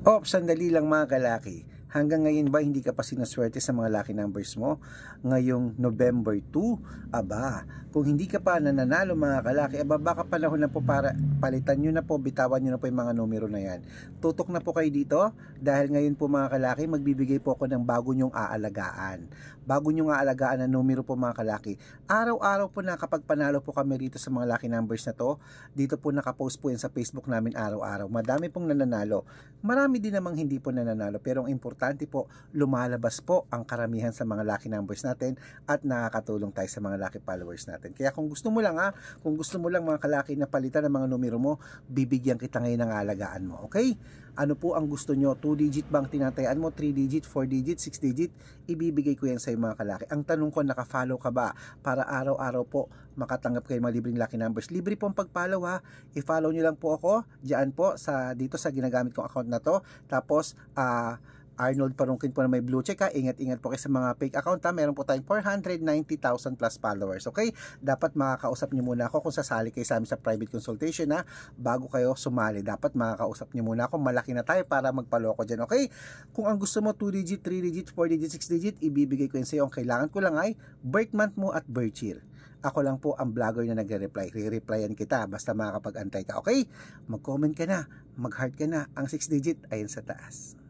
Sandali lang mga kalaki. Hanggang ngayon ba hindi ka pa sinuswerte sa mga lucky numbers mo? Ngayong November 2, kung hindi ka pa nananalo mga kalaki, baka panahon na po para palitan nyo na po, bitawan nyo na po yung mga numero na yan. Tutok na po kayo dito dahil ngayon po mga kalaki, magbibigay po ako ng bago nyong aalagaan. Bago nyong aalagaan na numero po mga kalaki. Araw-araw po na kapag panalo po kami rito sa mga lucky numbers na to, dito po nakapost po yan sa Facebook namin araw-araw. Madami pong nananalo. Marami din namang hindi po nananalo, pero ang importante po, lumalabas po ang karamihan sa mga lucky numbers natin at nakakatulong tayo sa mga lucky followers natin. Kaya kung gusto mo lang mga kalaki na palitan ng mga numero mo, bibigyan kita ngayon ng alagaan mo. Okay? Ano po ang gusto nyo? 2-digit bang tinatayaan mo? 3-digit, 4-digit, 6-digit? Ibibigay ko yan sa mga kalaki. Ang tanong ko, naka-follow ka ba? Para araw-araw po makatanggap kayo mga libreng lucky numbers. Libre pong pag-follow ha. I-follow nyo lang po ako diyan po dito sa ginagamit kong account na to. Tapos Arnold Parungkin po na may blue check ha. Ingat-ingat po kayo sa mga fake account ha. Meron po tayong 490,000 plus followers. Okay? Dapat makakausap nyo muna ako kung sasali kayo sa amin sa private consultation ha. Bago kayo sumali, dapat makakausap nyo muna ako. Malaki na tayo para magpaloko dyan. Okay? Kung ang gusto mo 2-digit, 3-digit, 4-digit, 6-digit, ibibigay ko yun sa iyo. Ang kailangan ko lang ay birth month mo at birth year. Ako lang po ang vlogger na nagre-reply. Re-replyan kita basta makakapag-antay ka. Okay? Mag-comment ka na. Mag-heart ka na. Ang 6-digit ayun sa taas.